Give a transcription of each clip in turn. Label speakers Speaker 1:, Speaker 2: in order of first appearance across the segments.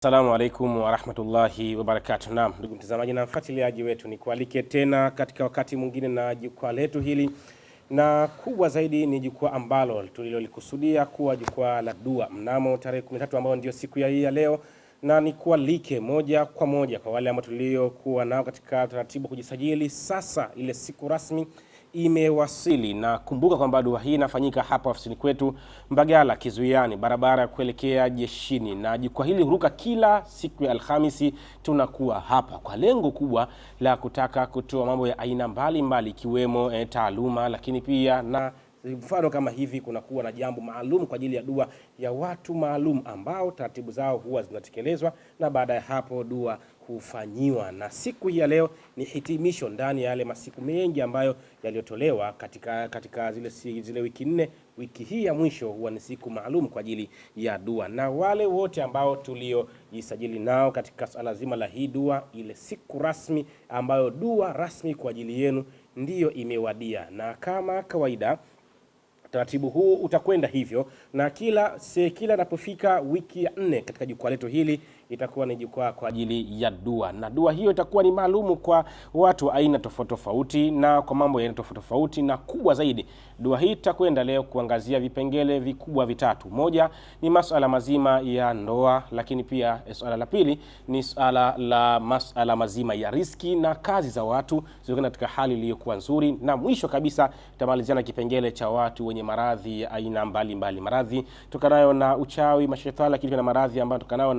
Speaker 1: Assalamu alaikum wa rahmatullahi wa barakatuh. Naam, ndugu mtazamaji na mfuatiliaji wetu, ni kualike tena katika wakati mwingine na jukwaa letu hili, na kubwa zaidi ni jukwaa ambalo tulilolikusudia kuwa jukwaa la dua mnamo tarehe 13 ambayo ndio siku ya hii ya leo, na ni kualike moja kwa moja kwa wale ambao tuliokuwa nao katika taratibu kujisajili. Sasa ile siku rasmi imewasili, na kumbuka kwamba dua hii inafanyika hapa ofisini kwetu Mbagala Kizuiani, barabara ya kuelekea jeshini, na jukwaa hili huruka kila siku ya Alhamisi. Tunakuwa hapa kwa lengo kubwa la kutaka kutoa mambo ya aina mbalimbali ikiwemo taaluma, lakini pia na mfano kama hivi kunakuwa na jambo maalum kwa ajili ya dua ya watu maalum ambao taratibu zao huwa zinatekelezwa, na baada ya hapo dua hufanyiwa. Na siku hii ya leo ni hitimisho ndani ya yale masiku mengi ambayo yaliyotolewa katika zile wiki nne. Wiki hii ya mwisho huwa ni siku maalum kwa ajili ya dua, na wale wote ambao tuliojisajili nao katika swala zima la hii dua, ile siku rasmi ambayo dua rasmi kwa ajili yenu ndiyo imewadia. Na kama kawaida taratibu huu utakwenda hivyo, na kila napofika wiki ya 4 katika jukwaa letu hili itakuwa ni jukwaa kwa ajili ya dua, na dua hiyo itakuwa ni maalumu kwa watu aina tofauti tofauti na kwa mambo ya tofauti tofauti. Na kubwa zaidi, dua hii itakwenda leo kuangazia vipengele vikubwa vitatu. Moja ni masuala mazima ya ndoa, lakini pia swala la pili ni masuala mazima ya riski na kazi za watu ziwe katika hali iliyokuwa nzuri, na mwisho kabisa tutamaliziana kipengele cha watu wenye maradhi ya aina mbalimbali, maradhi tokanayo na uchawi, mashetani, lakini na maradhi ambayo tokanayo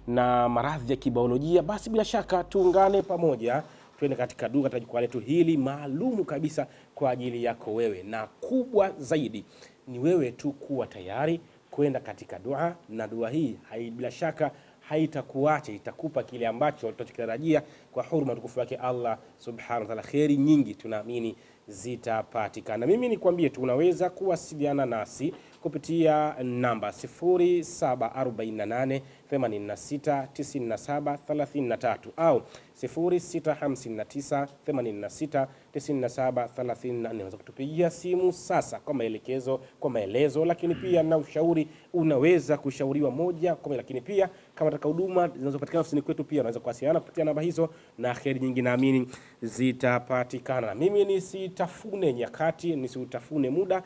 Speaker 1: na maradhi ya kibiolojia. Basi bila shaka tuungane pamoja twende katika dua katika jukwaa letu hili maalumu kabisa kwa ajili yako wewe, na kubwa zaidi ni wewe tu kuwa tayari kwenda katika dua. Na dua hii bila shaka haitakuacha, itakupa kile ambacho tunachotarajia kwa huruma tukufu yake Allah subhanahu wa ta'ala. Khairi nyingi tunaamini zitapatikana. Mimi nikwambie tu unaweza kuwasiliana nasi kupitia namba 0748869733 au 0659869734. Unaweza kutupigia simu sasa kwa maelezo, lakini pia na ushauri. Unaweza kushauriwa moja kwa moja, lakini pia kama unataka huduma zinazopatikana ofisini kwetu pia unaweza kuwasiliana kupitia namba hizo, na kheri nyingi naamini zitapatikana. Mimi nisitafune nyakati, nisitafune muda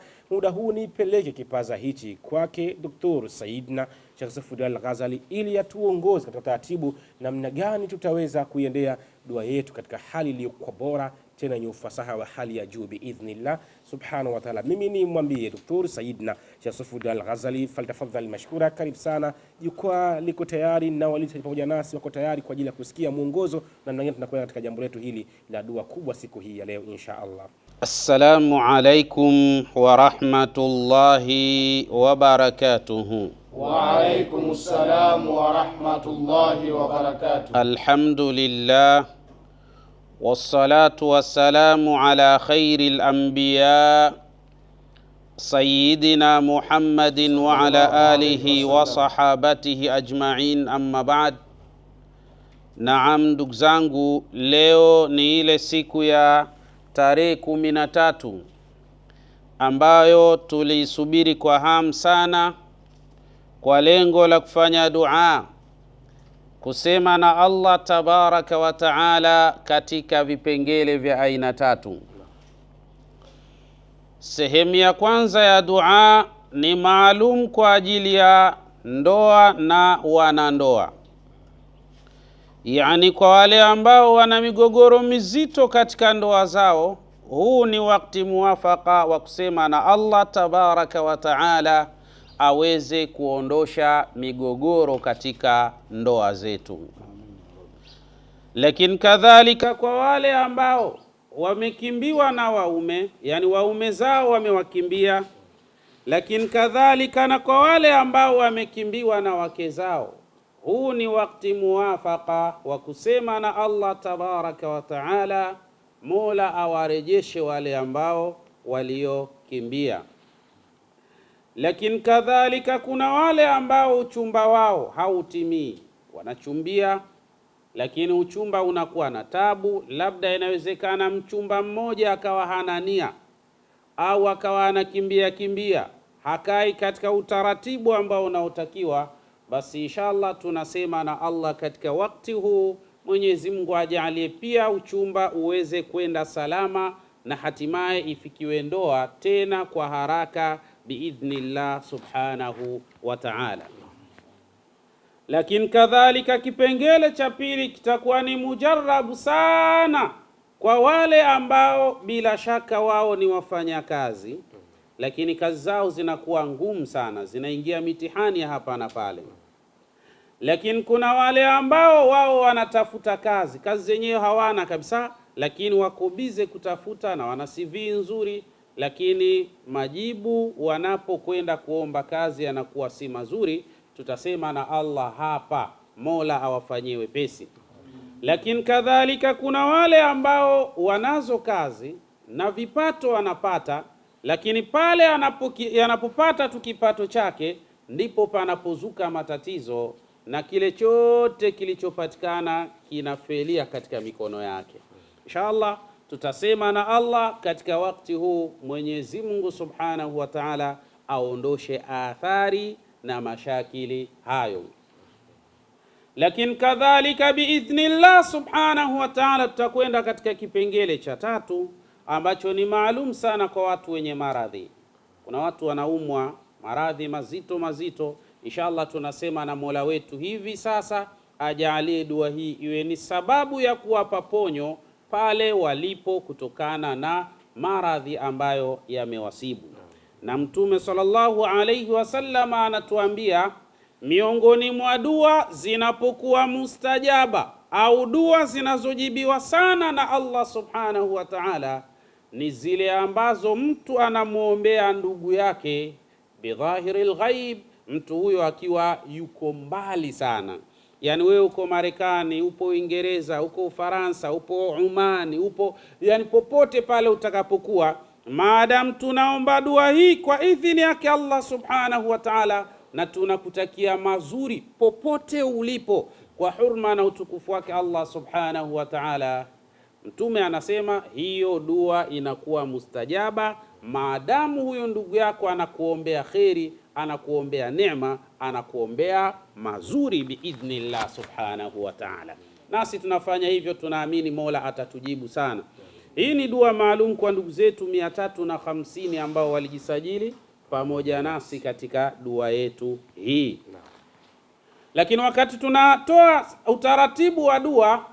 Speaker 1: huu, nipeleke kipaza hichi kwake Dr. Saidna Sheikh Safuddin Al-Ghazali ili atuongoze katika taratibu namna gani tutaweza kuiendea dua yetu katika hali iliyokuwa bora tena yenye ufasaha wa hali ya juu biidhnillah subhanahu wa ta'ala. Mimi ni mwambie Dr. Saidna Sheikh Safuddin Al-Ghazali, faltafadhali mashkura. Karibu sana, jukwaa liko tayari na walimu pamoja nasi wako tayari kwa ajili ya kusikia mwongozo na namna tunakwenda katika jambo letu hili la dua kubwa siku hii ya leo insha Allah.
Speaker 2: Assalamu alaikum wa rahmatullahi wa barakatuhu.
Speaker 3: Wa alaikum assalam wa rahmatullahi wa barakatuh.
Speaker 2: Alhamdulillah wassalatu wassalamu ala khairil anbiya sayyidina Muhammadin wa ala alihi wa sahabatihi ajma'in, amma ba'd. Naam, ndugu zangu, leo ni ile siku ya tarehe 13 ambayo tulisubiri kwa hamu sana kwa lengo la kufanya dua, kusema na Allah tabaraka wa taala katika vipengele vya aina 3. Sehemu ya kwanza ya dua ni maalum kwa ajili ya ndoa na wanandoa, yani kwa wale ambao wana migogoro mizito katika ndoa zao. Huu ni wakati muafaka wa kusema na Allah tabaraka wa taala aweze kuondosha migogoro katika ndoa zetu. Lakini kadhalika kwa wale ambao wamekimbiwa na waume, yani waume zao wamewakimbia, lakini kadhalika na kwa wale ambao wamekimbiwa na wake zao, huu ni wakati muafaka wa kusema na Allah tabaraka wa taala, Mola awarejeshe wale ambao waliokimbia. Lakini kadhalika kuna wale ambao uchumba wao hautimii, wanachumbia lakini uchumba unakuwa na tabu. Labda inawezekana mchumba mmoja akawa hana nia au akawa anakimbia hakai katika utaratibu ambao unaotakiwa. basi inshallah tunasema na Allah katika wakati huu, Mwenyezi Mungu ajalie pia uchumba uweze kwenda salama na hatimaye ifikiwe ndoa tena kwa haraka biidhnillah subhanahu wa ta'ala. Lakini kadhalika kipengele cha pili kitakuwa ni mujarrabu sana kwa wale ambao bila shaka wao ni wafanyakazi, lakini kazi zao zinakuwa ngumu sana, zinaingia mitihani ya hapa na pale. Lakini kuna wale ambao wao wanatafuta kazi zenyewe hawana kabisa, lakini wako bize kutafuta na wana CV nzuri, lakini majibu wanapokwenda kuomba kazi yanakuwa si mazuri. Tutasema na Allah hapa, Mola awafanyie wepesi. Lakini kadhalika kuna wale ambao wanazo kazi na vipato wanapata, lakini pale anapopata tu kipato chake ndipo panapozuka matatizo na kile chote kilichopatikana kinafelia katika mikono yake. Inshallah tutasema na Allah katika wakati huu, Mwenyezi Mungu Subhanahu wa Ta'ala aondoshe athari na mashakili hayo. Lakini kadhalika biidhnillah Subhanahu wa Ta'ala tutakwenda katika kipengele cha tatu ambacho ni maalum sana kwa watu wenye maradhi. Kuna watu wanaumwa maradhi mazito. Inshallah tunasema na Mola wetu hivi sasa ajalie dua hii iwe ni sababu ya kuwapa ponyo pale walipo kutokana na maradhi ambayo yamewasibu. Na Mtume sallallahu alayhi wasallam anatuambia miongoni mwa dua zinapokuwa mustajaba au dua zinazojibiwa sana na Allah subhanahu wa ta'ala ni zile ambazo mtu anamuombea ndugu yake bidhahiril ghaib, mtu huyo akiwa yuko mbali sana. Yani wewe uko Marekani, upo Uingereza, uko Ufaransa, upo Umani, upo yani popote pale utakapokuwa, maadamu tunaomba dua hii kwa idhini yake Allah subhanahu wa ta'ala, na tunakutakia mazuri popote ulipo kwa hurma na utukufu wake Allah subhanahu wa ta'ala. Mtume anasema hiyo dua inakuwa mustajaba maadamu huyo ndugu yako anakuombea kheri, anakuombea neema, anakuombea mazuri biidhnillah subhanahu wa ta'ala. Nasi tunafanya hivyo, tunaamini Mola atatujibu sana. Hii ni dua maalum kwa ndugu zetu 350 ambao walijisajili pamoja nasi katika dua yetu hii. Lakini wakati tunatoa utaratibu wa dua,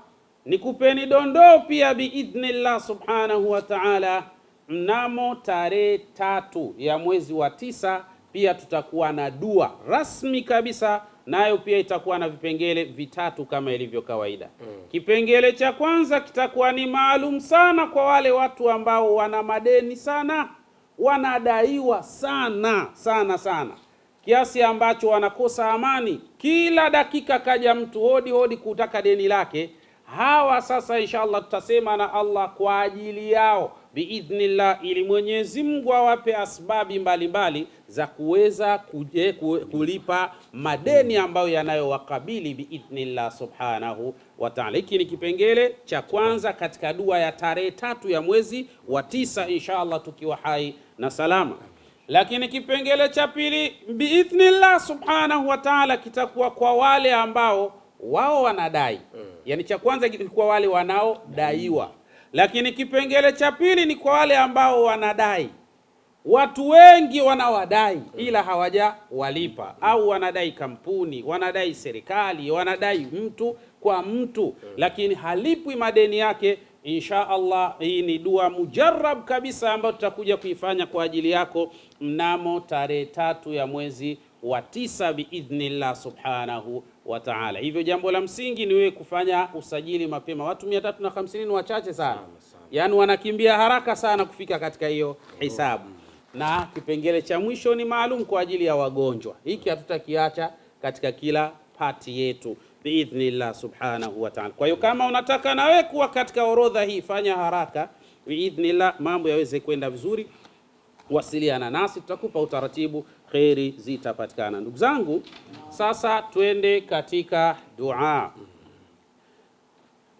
Speaker 2: nikupeni dondoo pia biidhnillah subhanahu wa ta'ala. Mnamo tarehe 3 ya mwezi wa 9 pia tutakuwa na dua rasmi kabisa, nayo pia itakuwa na vipengele vitatu kama ilivyo kawaida. Kipengele cha kwanza kitakuwa ni maalum sana kwa wale watu ambao wana madeni sana, wanadaiwa sana kiasi ambacho wanakosa amani. Kila dakika kaja mtu hodi kutaka deni lake. Hawa sasa inshallah tutasema na Allah kwa ajili yao biidhnillah, ili Mwenyezi Mungu awape asbabi mbalimbali za kuweza kulipa madeni ambayo yanayowakabili biidhnillah subhanahu wa ta'ala. Hiki ni kipengele cha kwanza katika dua ya tarehe 3 ya mwezi wa 9 inshallah tukiwa hai na salama. Lakini kipengele cha pili biidhnillah subhanahu wa ta'ala kitakuwa kwa wale ambao wao wanadai. Yani cha kwanza kilikuwa wale wanaodaiwa, lakini kipengele cha pili ni kwa wale ambao wanadai. Watu wengi wanawadai ila hawaja walipa, au wanadai kampuni, wanadai serikali, wanadai mtu kwa mtu, lakini halipwi madeni yake. Insha Allah hii ni dua mujarrab kabisa ambayo tutakuja kuifanya kwa ajili yako mnamo tarehe 3 ya mwezi wa 9 biidhnillah subhanahu wa ta'ala. Hivyo jambo la msingi ni wewe kufanya usajili mapema. Watu 350 ni wachache sana, yani wanakimbia haraka sana kufika katika hiyo hisabu. Na kipengele cha mwisho ni maalum kwa ajili ya wagonjwa. Hiki hatutakiacha katika kila pati yetu biidhnillah subhanahu wa ta'ala. Kwa hiyo kama unataka na wewe kuwa katika orodha hii, fanya haraka biidhnillah, mambo yaweze kwenda vizuri. Wasiliana nasi, tutakupa utaratibu, kheri zitapatikana. Ndugu zangu, sasa twende katika dua.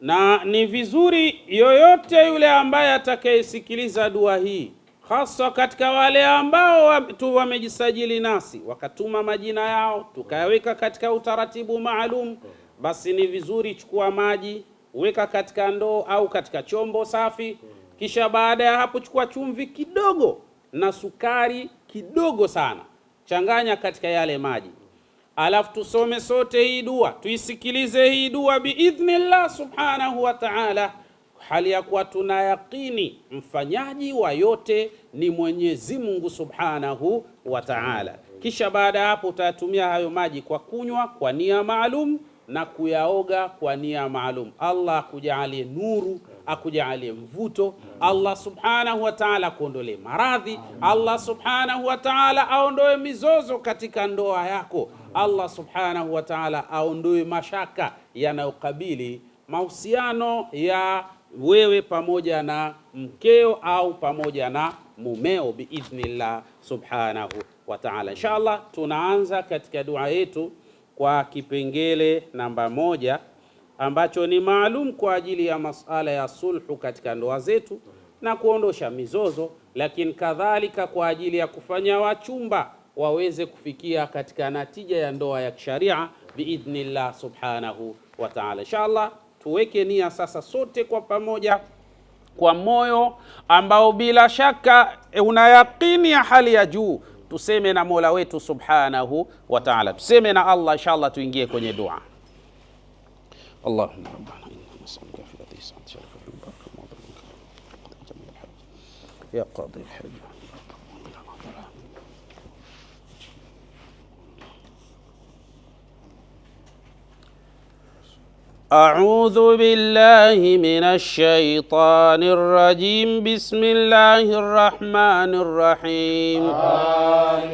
Speaker 2: Na ni vizuri yoyote yule ambaye atakayesikiliza dua hii, hasa katika wale ambao tu wamejisajili nasi wakatuma majina yao tukayaweka katika utaratibu maalum, basi ni vizuri chukua maji, weka katika ndoo au katika chombo safi, kisha baada ya hapo chukua chumvi kidogo na sukari kidogo sana, changanya katika yale maji, alafu tusome sote hii dua, tuisikilize hii dua biidhnillah subhanahu wa ta'ala, hali ya kuwa tuna yaqini mfanyaji wa yote ni Mwenyezi Mungu subhanahu wa ta'ala. Kisha baada ya hapo utatumia hayo maji kwa kunywa kwa nia maalum na kuyaoga kwa nia maalum. Allah akujalie nuru, akujalie mvuto, Allah subhanahu wa ta'ala kuondolee maradhi, Allah subhanahu wa ta'ala aondoe mizozo katika ndoa yako, Allah subhanahu wa ta'ala aondoe mashaka yanayokabili mahusiano ya wewe pamoja na mkeo au pamoja na mumeo biidhnillah subhanahu wa ta'ala. Inshallah tunaanza katika dua yetu kwa kipengele namba 1 ambacho ni maalum kwa ajili ya masala ya sulhu katika ndoa zetu na kuondosha mizozo, lakini kadhalika kwa ajili ya kufanya wachumba waweze kufikia katika natija ya ndoa ya kisharia biidhnillah subhanahu wa ta'ala. Inshallah tuweke nia sasa sote kwa pamoja kwa moyo ambao bila shaka una yaqini ya hali ya juu, tuseme na Mola wetu subhanahu wa ta'ala, tuseme na Allah. Inshallah tuingie kwenye dua. Allahumma rabbana inna nas'aluka fi hadhihi sa'ati sharafan wa barakatan wa ya qadi al-hajj أعوذ بالله من الشيطان الرجيم. بسم الله الرحمن الرحيم.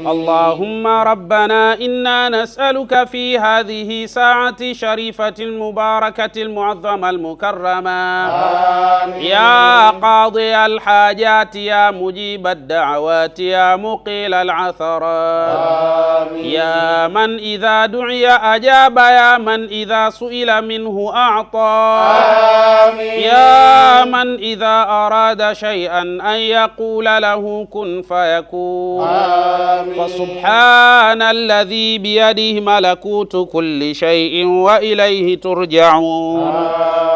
Speaker 2: اللهم ربنا إنا نسألك في هذه ساعة شريفة المباركة المعظمة المكرمة يا قاضي الحاجات يا مجيب الدعوات يا مقيل العثرات يا من إذا دعي أجاب يا من إذا سئل منه أعطى يا من إذا أراد شيئا أن يقول له كن فيكون فسبحان الذي بيده ملكوت كل شيء وإليه ترجعون.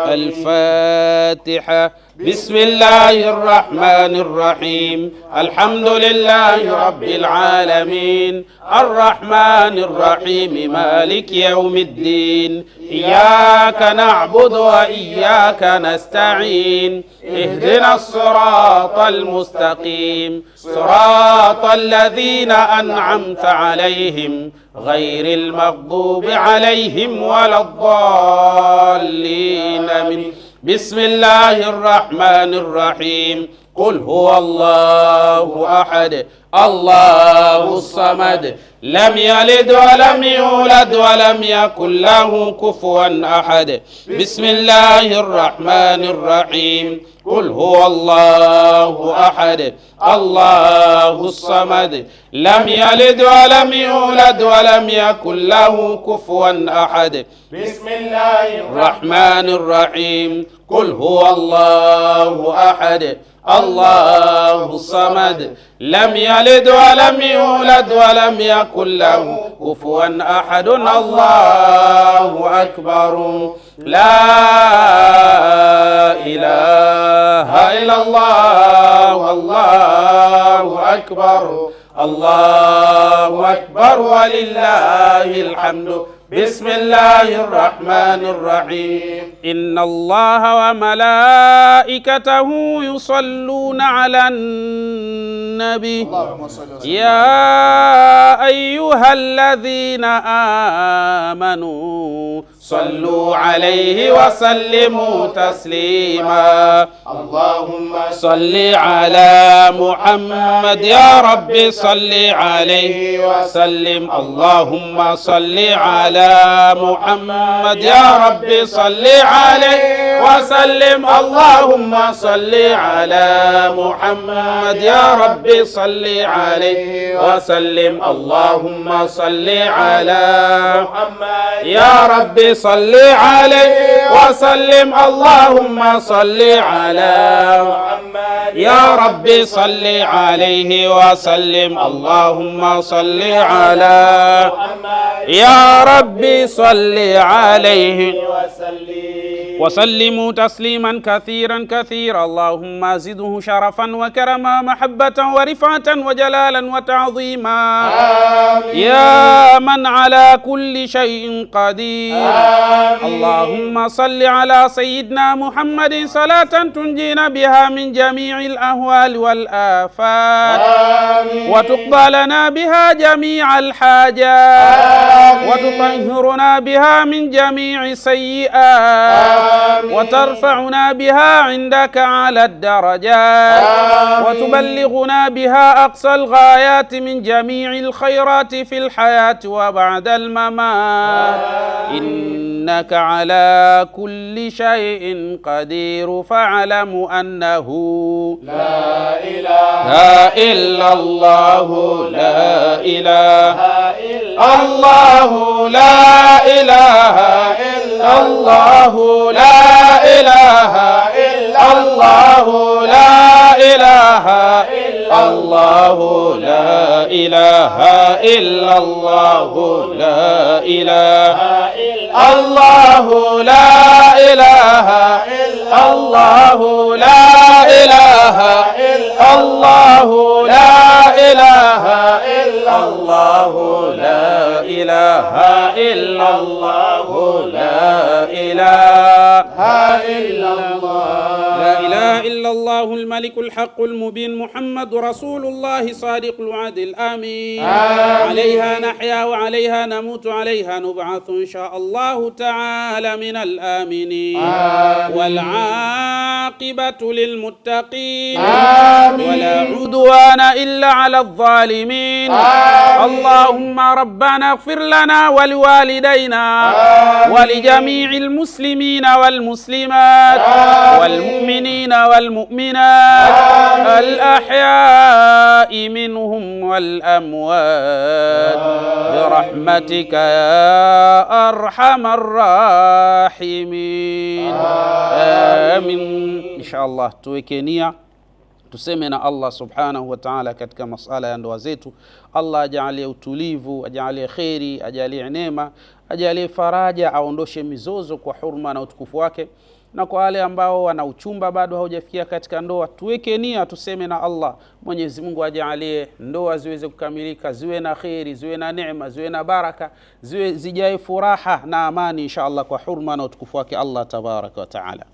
Speaker 2: الفاتحة. بسم الله الرحمن الرحيم. الحمد لله رب العالمين الرحمن الرحيم مالك يوم الدين إياك نعبد وإياك نستعين اهدنا الصراط المستقيم صراط الذين أنعمت عليهم غير المغضوب عليهم ولا الضالين آمين. بسم الله الرحمن الرحيم. قل هو الله أحد الله الصمد لم يلد ولم يولد ولم يكن له كفوا أحد. بسم الله الرحمن الرحيم. قل هو الله أحد الله الصمد لم يلد ولم يولد ولم يكن له كفوا أحد.
Speaker 3: بسم الله
Speaker 2: الرحمن الرحيم. قل هو الله أحد الله الصمد لم يلد ولم يولد ولم يكن له كفوا أحد. الله أكبر. لا إله إلا الله والله أكبر. الله أكبر ولله الحمد. بسم الله الرحمن الرحيم. إن الله وملائكته يصلون على النبي يا أيها الذين آمنوا صلوا عليه وسلموا تسليما.
Speaker 3: اللهم
Speaker 2: صل على محمد يا رب صل عليه وسلم. اللهم صل على محمد يا رب صل عليه وسلم. اللهم صل على محمد يا رب صل عليه وسلم. اللهم صل على محمد يا رب صل عليه وسلم. اللهم صل على محمد يا ربي صل عليه وسلم. اللهم صل على يا ربي صل عليه وسلموا تسليما كثيرا كثيرا. اللهم زده شرفا وكرما محبة ورفعة وجلالا وتعظيما. يا من على كل شيء قدير. اللهم صل على سيدنا محمد صلاة تنجينا بها من جميع الأهوال والآفات وتقضى لنا بها جميع الحاجات وتطهرنا بها من جميع السيئات وترفعنا بها عندك على الدرجات وتبلغنا بها أقصى الغايات من جميع الخيرات في الحياة وبعد الممات. إنك على كل شيء قدير. فاعلم أنه
Speaker 3: لا إله
Speaker 2: إلا الله لا إله إلا الله لا إله إلا الله لا إله إلا الله لا إله إلا الله لا إله إلا الله لا إله إلا الله لا إله إلا الله لا إله إلا الله لا إله إلا الله لا إله إلا الله لا إله إلا الله. لا إله إلا الله الملك الحق المبين محمد رسول الله صادق الوعد الآمين. عليها نحيا وعليها نموت وعليها نبعث إن شاء الله تعالى من الآمنين. والعاقبة للمتقين ولا عدوان إلا على الظالمين. اللهم ربنا اغفر لنا ولوالدينا ولجميع المسلمين والمسلمات والمؤمنين والمؤمنات الأحياء منهم والأموات برحمتك يا أرحم الراحمين. آمين. إن شاء الله tuweke nia tuseme na Allah subhanahu wa ta'ala katika masala ya ndoa zetu. Allah ajalie utulivu, ajalie kheri, ajalie neema, ajalie faraja, aondoshe mizozo kwa hurma na utukufu wake. Na kwa wale ambao wana uchumba bado haujafikia katika ndoa, tuweke nia tuseme na Allah, Mwenyezi Mungu ajalie ndoa ziweze kukamilika, ziwe na kheri, ziwe na neema, ziwe na baraka, ziwe zijae furaha na amani insha Allah kwa hurma na utukufu wake Allah tabaraka wa taala.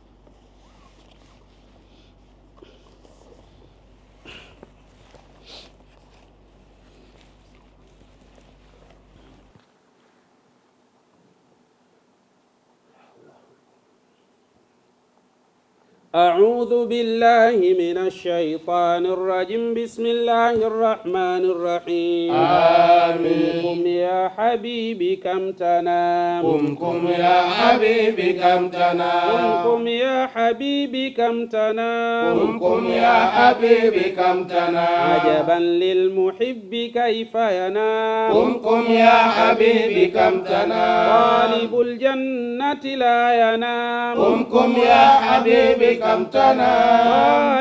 Speaker 2: أعوذ بالله من الشيطان الرجيم. بسم الله الرحمن الرحيم.
Speaker 3: آمين.
Speaker 2: قم يا حبيبي كم تنام.
Speaker 3: قم يا حبيبي كم تنام.
Speaker 2: قم يا حبيبي كم تنام.
Speaker 3: قم يا حبيبي كم تنام.
Speaker 2: عجبا للمحب كيف ينام.
Speaker 3: قم يا حبيبي كم تنام.
Speaker 2: طالب الجنة لا ينام.
Speaker 3: قم يا حبيبي كم تنام.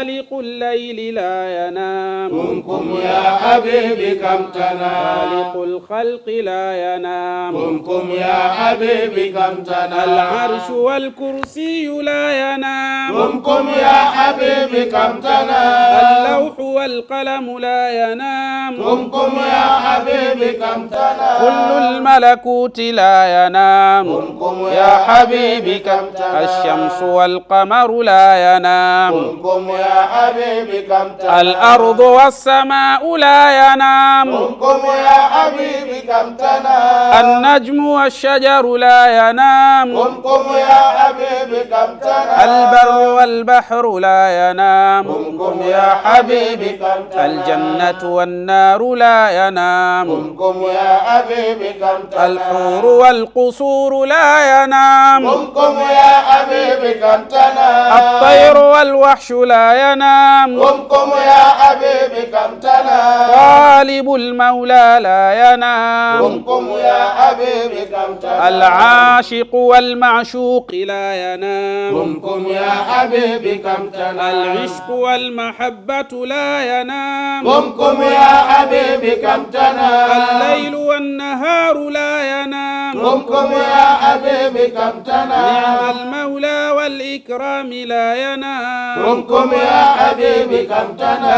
Speaker 2: خالق الليل لا ينام.
Speaker 3: قم يا حبيبي كم تنام.
Speaker 2: خالق الخلق لا ينام.
Speaker 3: قم يا حبيبي كم تنام.
Speaker 2: العرش والكرسي لا ينام.
Speaker 3: قم يا حبيبي كم تنام.
Speaker 2: اللوح والقلم لا ينام.
Speaker 3: قم يا حبيبي كم تنام.
Speaker 2: كل الملكوت لا ينام.
Speaker 3: قم يا حبيبي كم تنام.
Speaker 2: الشمس والقمر لا ينام.
Speaker 3: قم يا حبيبي كم تنام.
Speaker 2: الأرض والسماء لا ينام.
Speaker 3: قم يا حبيبي كم تنام.
Speaker 2: النجم والشجر لا ينام.
Speaker 3: قم يا حبيبي كم تنام.
Speaker 2: البر والبحر لا ينام.
Speaker 3: قم يا حبيبي كم تنام.
Speaker 2: الجنة والنار لا ينام.
Speaker 3: قم يا حبيبي كم تنام.
Speaker 2: الحور والقصور لا ينام.
Speaker 3: قم يا حبيبي حبيبك امتنى
Speaker 2: الطير والوحش لا ينام
Speaker 3: قمكم يا حبيبك امتنى
Speaker 2: طالب المولى لا ينام
Speaker 3: قمكم يا حبيبك امتنى
Speaker 2: العاشق والمعشوق لا ينام
Speaker 3: قمكم يا حبيبك امتنى
Speaker 2: العشق والمحبة لا ينام
Speaker 3: قمكم يا حبيبك امتنى
Speaker 2: الليل والنهار لا ينام
Speaker 3: قمكم يا حبيبك امتنى
Speaker 2: نعم المولى والإكرام لا ينام
Speaker 3: قمكم يا حبيبك امتنى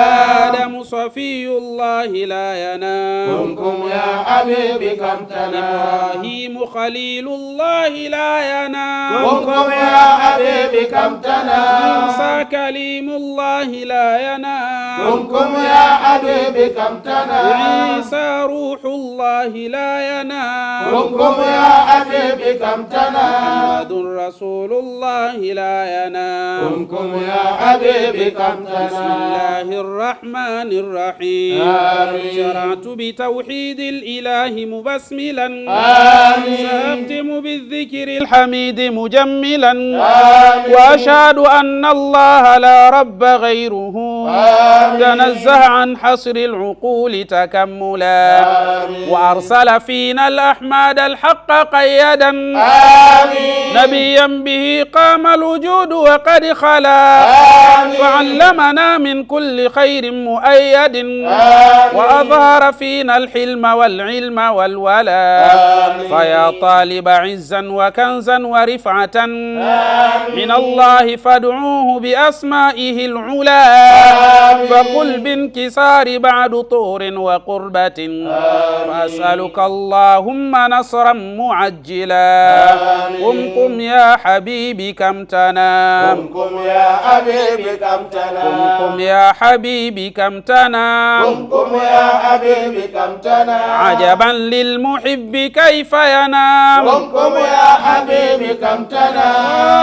Speaker 2: آدم صفي الله لا ينام
Speaker 3: قمكم يا حبيبك امتنى
Speaker 2: إبراهيم خليل الله لا ينام
Speaker 3: قمكم يا حبيبك امتنى
Speaker 2: موسى كليم الله لا ينام
Speaker 3: قمكم يا حبيبك امتنى
Speaker 2: عيسى روح الله لا ينام
Speaker 3: قمكم يا حبيبك امتنى
Speaker 2: محمد رسول الله لا ينام
Speaker 3: قمكم يا حبيبك امتنى
Speaker 2: بسم الله الرحمن الرحيم
Speaker 3: آمين.
Speaker 2: شرعت بتوحيد الإله مبسملا
Speaker 3: آمين.
Speaker 2: سأختم بالذكر الحميد مجملا
Speaker 3: آمين.
Speaker 2: وأشهد أن الله لا رب غيره
Speaker 3: آمين.
Speaker 2: تنزه عن حصر العقول تكملا
Speaker 3: آمين.
Speaker 2: وأرسل فينا الأحماد الحق قيدا
Speaker 3: آمين.
Speaker 2: نبيا به قام الوجود وقد خلا
Speaker 3: آمين.
Speaker 2: فعلمنا من كل خير مؤيد
Speaker 3: آمين.
Speaker 2: وأظهر فينا الحلم والعلم والولا
Speaker 3: آمين.
Speaker 2: فيا طالب عزا وكنزا ورفعة من الله فادعوه بأسمائه العلا
Speaker 3: آمين.
Speaker 2: فقل بانكسار بعد طور وقربة فأسألك اللهم نصرا معجلا قم يا حبيبي كم تنام
Speaker 3: قمكم يا حبيبك امتنى
Speaker 2: قم يا حبيبي كم تنام
Speaker 3: قمكم يا حبيبك امتنى
Speaker 2: عجبا للمحب كيف ينام
Speaker 3: قمكم يا حبيبك امتنى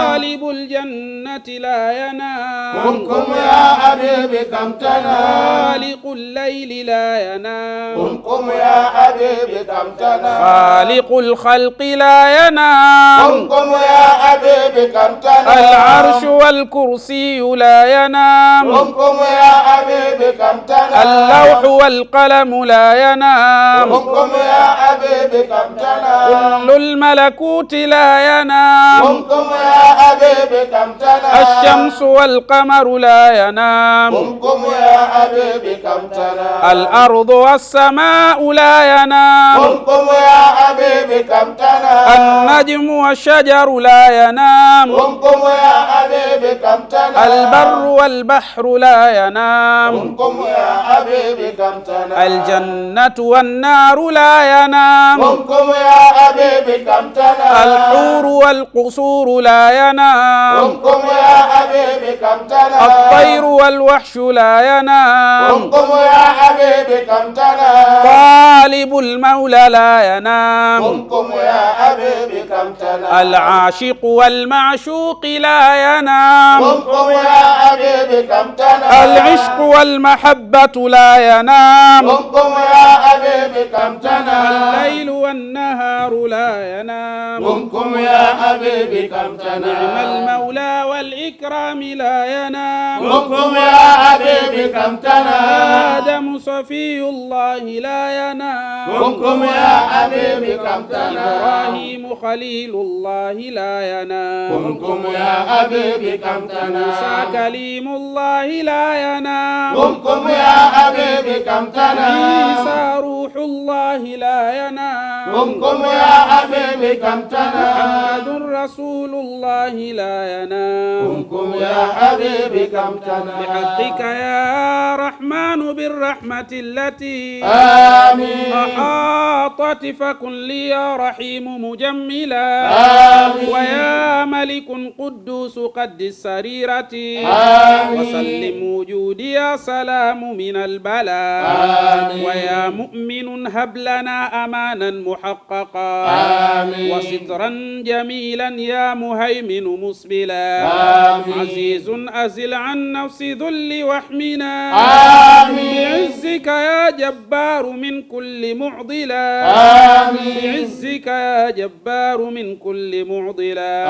Speaker 2: طالب الجنة لا ينام
Speaker 3: قمكم يا حبيبك امتنى
Speaker 2: خالق الليل لا ينام
Speaker 3: قمكم يا حبيبك امتنى
Speaker 2: خالق الخلق لا ينام
Speaker 3: قمكم يا حبيبك امتنى
Speaker 2: العرش والكرسي لا ينام
Speaker 3: قمكم يا حبيبك امتنى
Speaker 2: اللوح والقلم لا ينام
Speaker 3: قمكم يا حبيبك امتنى
Speaker 2: كل الملكوت لا ينام
Speaker 3: قمكم يا حبيبك امتنى
Speaker 2: الشمس والقمر لا ينام
Speaker 3: قمكم يا حبيبك امتنى
Speaker 2: الأرض والسماء لا ينام
Speaker 3: قمكم يا حبيبك امتنى
Speaker 2: النجم والشجر لا ينام
Speaker 3: قمكم يا حبيبك امتنى
Speaker 2: البر والبحر لا ينام
Speaker 3: قمكم يا حبيبك امتنى
Speaker 2: الجنة والنار لا ينام
Speaker 3: قمكم يا حبيبك امتنى
Speaker 2: الحور والقصور لا ينام
Speaker 3: قمكم يا حبيبك امتنى
Speaker 2: الطير والوحش لا ينام
Speaker 3: قمكم يا حبيبك امتنى
Speaker 2: طالب المولى لا ينام
Speaker 3: قمكم يا حبيبك امتنى
Speaker 2: العاشق والمعشوق لا ينام
Speaker 3: قمكم يا حبيبك امتنى
Speaker 2: العشق والمحبة لا ينام
Speaker 3: قمكم يا حبيبك امتنى
Speaker 2: الليل والنهار لا ينام
Speaker 3: قمكم يا حبيبك امتنى
Speaker 2: نعم المولى والإكرام لا ينام
Speaker 3: قمكم يا حبيبك امتنى
Speaker 2: آدم صفي الله لا ينام
Speaker 3: قمكم يا حبيبك امتنى
Speaker 2: إبراهيم خليل الله لا ينام
Speaker 3: قمكم يا حبيبك امتنى
Speaker 2: موسى كليم الله لا ينام
Speaker 3: قمكم يا حبيبك امتنى
Speaker 2: عيسى روح الله لا ينام
Speaker 3: قمكم يا حبيبك امتنى
Speaker 2: محمد رسول الله لا ينام
Speaker 3: قمكم يا حبيبك امتنى
Speaker 2: بحقك يا رحمن بالرحمة التي
Speaker 3: آمين
Speaker 2: أحاطت فكن لي يا رحيم مجملا
Speaker 3: آمين
Speaker 2: ويا ملك قدوس قد السريرة
Speaker 3: آمين
Speaker 2: وسلم وجودي يا سلام من البلاء
Speaker 3: آمين
Speaker 2: ويا مؤمن هب لنا أمانا محققا
Speaker 3: آمين
Speaker 2: وسترا جميلا يا مهيمن مسبلا منزلا
Speaker 3: آمين.
Speaker 2: عزيز أزل عن نفس ذل واحمنا
Speaker 3: آمين.
Speaker 2: بعزك يا جبار من كل معضلا
Speaker 3: آمين.
Speaker 2: بعزك يا جبار من كل معضلا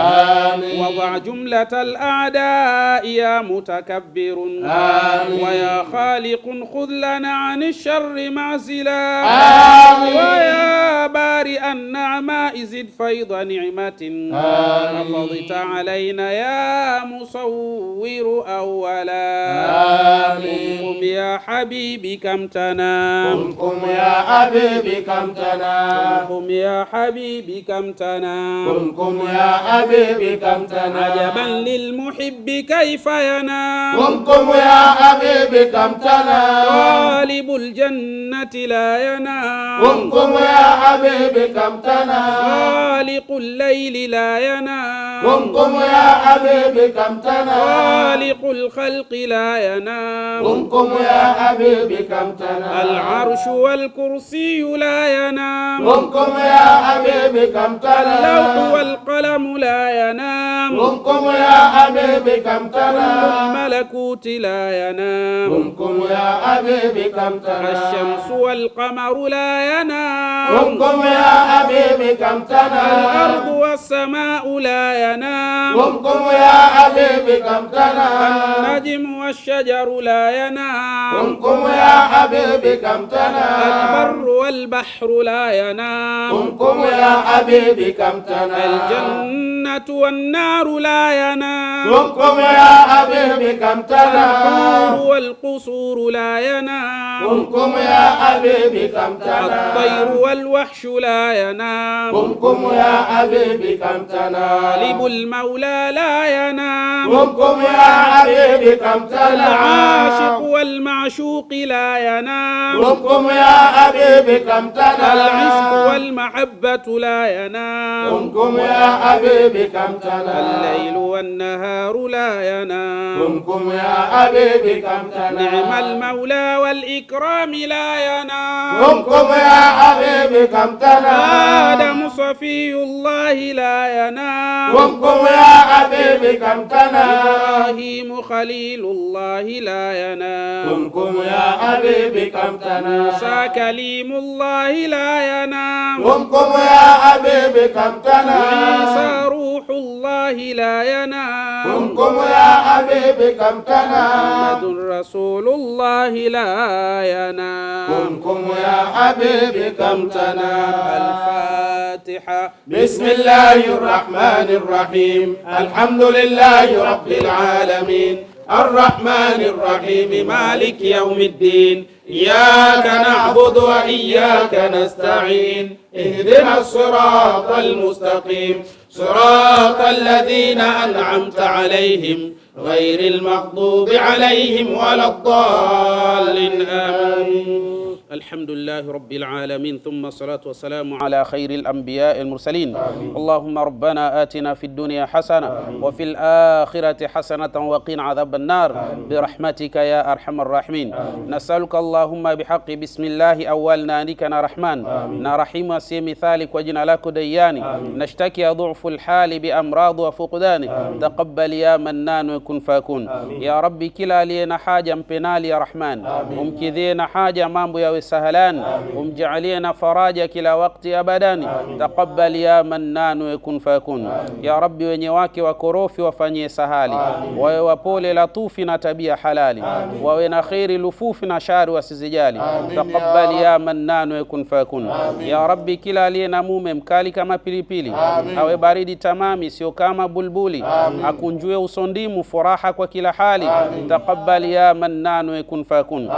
Speaker 3: آمين.
Speaker 2: وضع جملة الأعداء يا متكبر
Speaker 3: آمين.
Speaker 2: ويا خالق خذ لنا عن الشر معزلا
Speaker 3: آمين.
Speaker 2: ويا بارئ النعماء زد فيض نعمة
Speaker 3: آمين.
Speaker 2: أفضت علينا يا مصور أولا
Speaker 3: آمين.
Speaker 2: قم يا حبيبي كم تنام
Speaker 3: قم يا حبيبي كم تنام
Speaker 2: قم يا حبيبي كم تنام
Speaker 3: قم يا حبيبي كم تنام
Speaker 2: عجبا للمحب كيف ينام
Speaker 3: قم يا حبيبي كم تنام
Speaker 2: طالب الجنة لا ينام
Speaker 3: قم يا حبيبي كم تنام
Speaker 2: خالق الليل لا ينام
Speaker 3: قم يا حبيبي كم تنام
Speaker 2: خالق الخلق لا ينام
Speaker 3: قم يا حبيبي كم تنام
Speaker 2: العرش والكرسي لا ينام
Speaker 3: قم يا حبيبي كم تنام
Speaker 2: اللوح والقلم لا ينام
Speaker 3: قم يا حبيبي كم تنام
Speaker 2: الملكوت لا ينام
Speaker 3: قم يا حبيبي كم تنام
Speaker 2: الشمس والقمر لا ينام
Speaker 3: قم يا حبيبي كم تنام
Speaker 2: الأرض والسماء لا ينام
Speaker 3: قم يا حبيبي كم تنام
Speaker 2: النجم والشجر لا ينام
Speaker 3: قم يا حبيبي كم تنام
Speaker 2: البر والبحر لا ينام
Speaker 3: قم يا حبيبي كم تنام
Speaker 2: الجنة والنار لا ينام
Speaker 3: قم يا حبيبي كم تنام
Speaker 2: الحور والقصور لا ينام
Speaker 3: قم يا حبيبي كم تنام
Speaker 2: الطير والوحش لا ينام
Speaker 3: قم يا حبيبي كم تنام
Speaker 2: طالب المولى لا ينام
Speaker 3: قم يا حبيبي كم تنام
Speaker 2: العاشق والمعشوق لا ينام
Speaker 3: قم يا حبيبي كم تنام
Speaker 2: العشق والمحبة لا ينام
Speaker 3: قم يا حبيبي كم تنام
Speaker 2: الليل والنهار لا ينام
Speaker 3: قم يا حبيبي كم تنام
Speaker 2: نعم المولى والإكرام لا ينام
Speaker 3: قم يا حبيبي كم تنام
Speaker 2: آدم صفي الله لا ينام
Speaker 3: قم يا حبيبي كم تنام
Speaker 2: إبراهيم خليل الله لا ينام
Speaker 3: قم يا حبيبي كم تنام
Speaker 2: موسى كليم الله لا ينام
Speaker 3: قم يا حبيبي كم تنام
Speaker 2: عيسى روح الله لا ينام
Speaker 3: قم يا حبيبي كم تنام
Speaker 2: محمد رسول الله لا ينام
Speaker 3: قم يا حبيبي كم تنام
Speaker 2: الفاتحة.
Speaker 3: بسم الله الرحمن الرحيم الحمد لله رب العالمين الرحمن الرحيم مالك يوم الدين إياك نعبد وإياك نستعين اهدنا الصراط المستقيم صراط الذين أنعمت عليهم غير المغضوب عليهم ولا الضالين آمين.
Speaker 2: الحمد لله رب العالمين ثم الصلاة والسلام على خير الأنبياء المرسلين. اللهم ربنا آتنا في الدنيا حسنة وفي الآخرة حسنة وقنا عذاب النار برحمتك يا أرحم الراحمين. نسألك اللهم بحق بسم الله أولنا نكنا رحمن نرحم سي مثالك وجنا لك دياني نشتكي ضعف الحال بأمراض وفقدان تقبل يا منان وكن فاكون يا ربي كلا لينا حاجة مبنال يا رحمن ومكذينا حاجة مامبو يا سهلان ومجعلينا فراجا كلا وقت أبدا تقبل يا منان وكن فاكون يا ربي ونيواكي وكروفي وفني سهالي ووapole لطوفي نتبيا حلالي وونا خير لفوف نشار وسزجالي تقبل يا منان وكن فاكون يا ربي kila aliye na mume mkali kama pilipili awe baridi tamami sio kama bulbuli akunjue usondimu furaha kwa kila hali taqabbal ya mannan wa kun fakun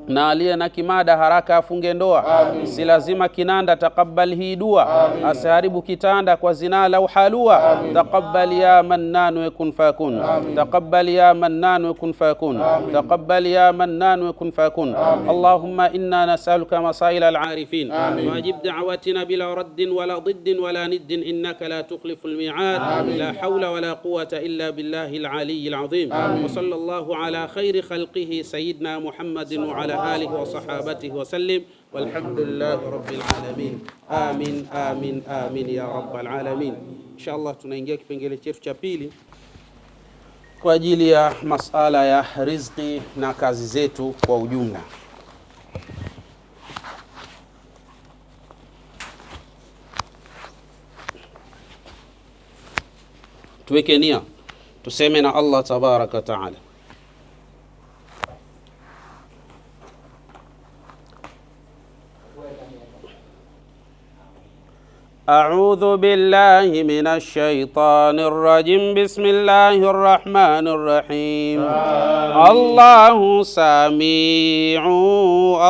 Speaker 2: na aliye na kimada haraka afunge ndoa si lazima kinanda taqabbal hii dua asiharibu kitanda kwa zina la uhalua taqabbal ya mannan wa kun fakun taqabbal ya mannan wa kun fakun taqabbal ya mannan wa kun fakun allahumma inna nas'aluka masail al-arifin wajib da'watina bila radd wala ضد ولا ند إنك لا تخلف الميعاد لا حول ولا قوة إلا بالله العلي العظيم وصلى الله على خير خلقه سيدنا محمد وعلى آله وصحابته وسلم والحمد لله رب العالمين آمين آمين آمين يا رب العالمين إن شاء الله tunaingia kipengele chetu cha pili kwa ajili ya masala ya riziki na kazi zetu kwa ujumla. Tuweke nia, tuseme na Allah tabaraka wa taala. أعوذ بالله من الشيطان الرجيم. بسم الله الرحمن الرحيم. الله سميع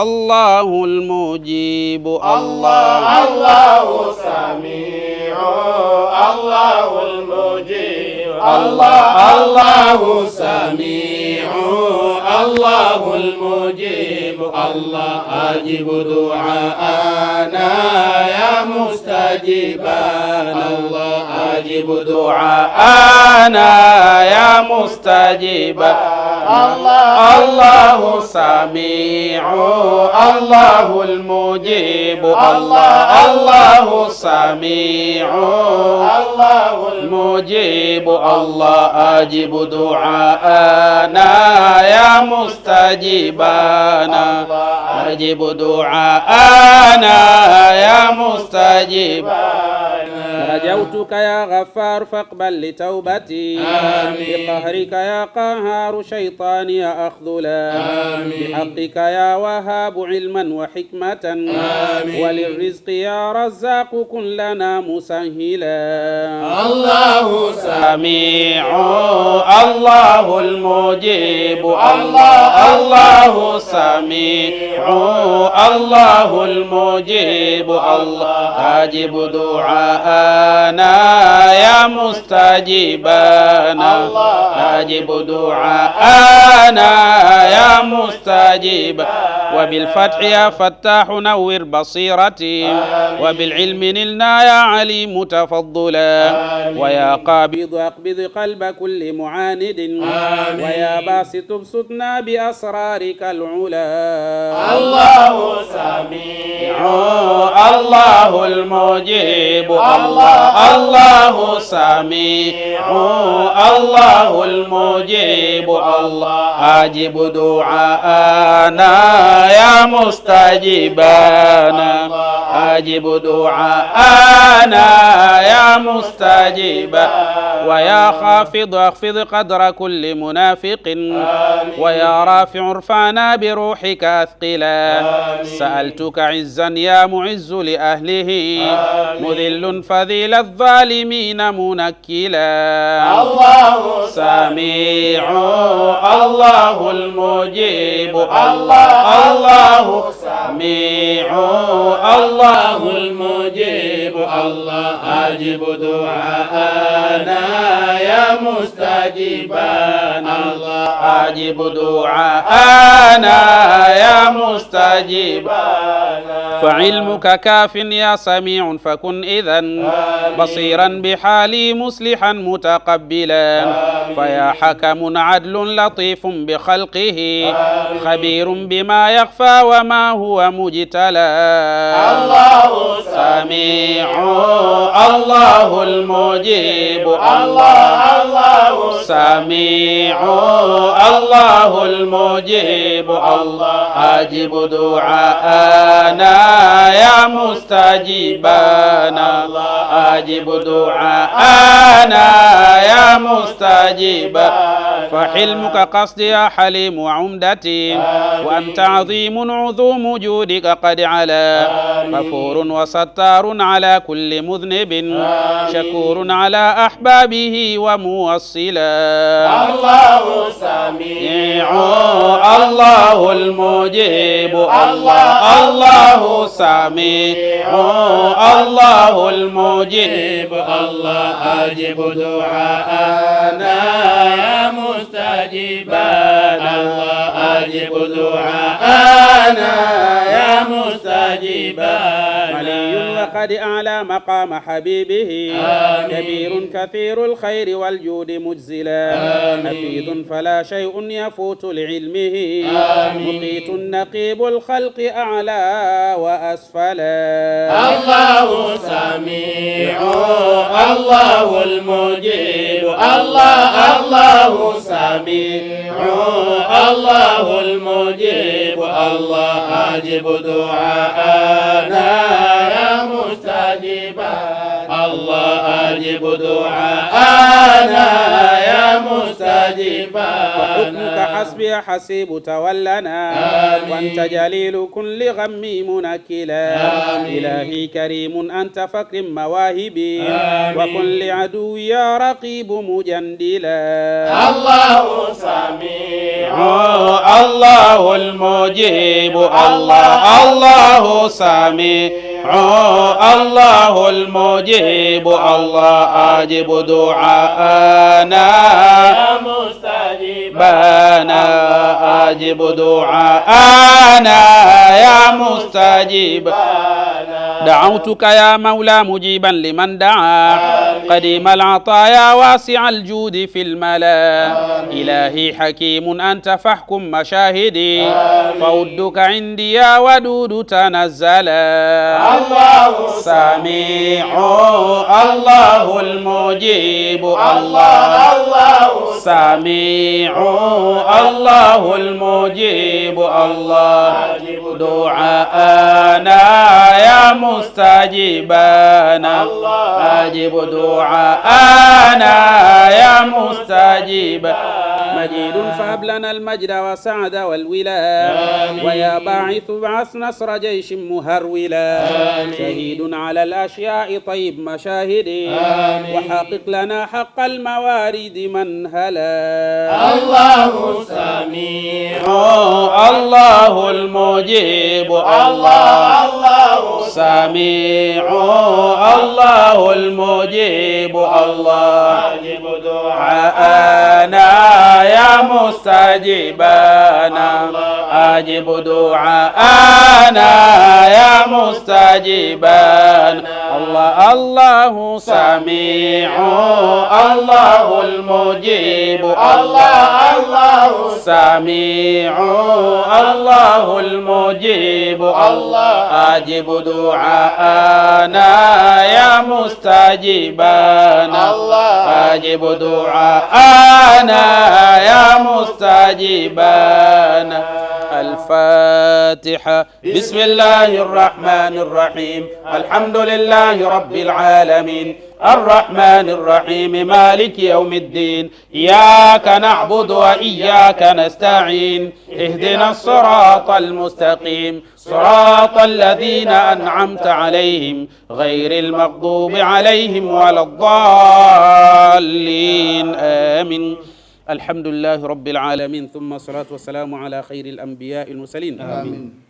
Speaker 2: الله المجيب.
Speaker 3: الله سميع الله المجيب. الله سميع الله المجيب. الله أجب دعاءنا يا مستجيبانا. الله أجب
Speaker 2: دعاءنا يا مستجيبانا. الله سميع الله المجيب. الله سميع
Speaker 3: الله
Speaker 2: المجيب. الله أجب دعاءنا يا مستجيبانا. أجب دعاءنا يا مستجيبانا. رجوتك يا غفار فاقبل لتوبتي. بقهرك يا قهار شيطاني أخذلا. بحقك يا وهاب علما وحكمة. وللرزق يا رزاق كن لنا مسهلا.
Speaker 3: الله
Speaker 2: سميع الله المجيب. الله سميع الله المجيب. الله أجب دعاءنا يا مستجيبانا. أجب دعاءنا يا مستجيب. وبالفتح يا فتاح نور بصيرتي. وبالعلم نلنا يا عليم تفضلا. ويا قابض أقبض قلب كل معاند. ويا باسط ابسطنا بأسرارك العلا.
Speaker 3: الله سميع
Speaker 2: الله المجيب. الله سميع الله المجيب. الله أجب دعاءنا يا مستجيبانا. أجب دعاءنا يا مستجيبانا. ويا خافض اخفض قدر كل منافق. ويا رافع ارفعنا بروحك أثقلا. سألتك عزا يا معز لأهله. مذل فذيل الظالمين منكلا.
Speaker 3: الله
Speaker 2: سميع الله المجيب. الله سميع الله المجيب. الله أجب دعاءنا يا مستجيبانا. الله أجب دعاءنا يا مستجيبانا. فعلمك كاف يا سميع فكن إذن بصيرا بحالي مصلحا متقبلا. فيا حكم عدل لطيف بخلقه. خبير بما يخفى وما هو مجتلى.
Speaker 3: الله
Speaker 2: سميع الله المجيب. الله سميع الله المجيب. الله أجب دعاءنا يا مستجيبانا. أجب دعاءنا يا مستجيبانا. فحلمك قصدي يا حليم وعمدتي. وأنت عظيم عظوم جودك قد علا. غفور وستار على كل مذنب. شكور على أحبابه وموصلا.
Speaker 3: الله سميع
Speaker 2: الله المجيب. الله سميع الله المجيب. الله أجب دعاءنا يا مستجيبانا. الله أجب دعاءنا يا مستجيبانا. علي وقد أعلى مقام حبيبه. كبير كثير الخير والجود مجزلا. حفيظ فلا شيء يفوت لعلمه. مقيت نقيب الخلق أعلى وأسفلا.
Speaker 3: الله سميع الله المجيب. الله
Speaker 2: الله سميع الله المجيب الله أجب دعاءنا يا مستجيبا الله أجب دعاءنا يا مستجيبا وحكمك حسبي حسيب تولنا وأنت جليل كل غمي منكلا إلهي كريم أنت فكر مواهبي وكن لعدوي يا رقيب مجندلا الله سميع الله المجيب الله سميع الله المجيب الله أجب دعاءنا يا مستجيبنا أجب دعاءنا يا مستجيبنا دعوتك يا مولى مجيبا لمن دعا قديم العطايا واسع الجود في الملا إلهي حكيم أنت فاحكم مشاهدي فودك عندي يا ودود تنزلا الله سميع الله المجيب الله سميع الله المجيب الله دعاءنا يا مستجيبنا أجب دعاءنا يا مستجيبنا مجيد فهب لنا المجد وسعد والولا ويا باعث بعث نصر جيش مهرولا شهيد على الأشياء طيب مشاهدي وحقق لنا حق الموارد من هلا الله سميع الله المجيب الله سميع الله المجيب الله أجب دعاءنا يا مستجيبنا أجب دعاءنا يا مستجيبنا الله سميع الله المجيب الله سميع الله المجيب الله أجب دعاءنا يا مستجيبنا أجب دعاءنا يا مستجيبنا الفاتحة بسم الله الرحمن الرحيم الحمد لله رب العالمين الرحمن الرحيم مالك يوم الدين إياك نعبد وإياك نستعين اهدنا الصراط المستقيم صراط الذين أنعمت عليهم غير المغضوب عليهم ولا الضالين آمين. الحمد لله رب العالمين ثم الصلاة والسلام على خير الأنبياء المرسلين آمين.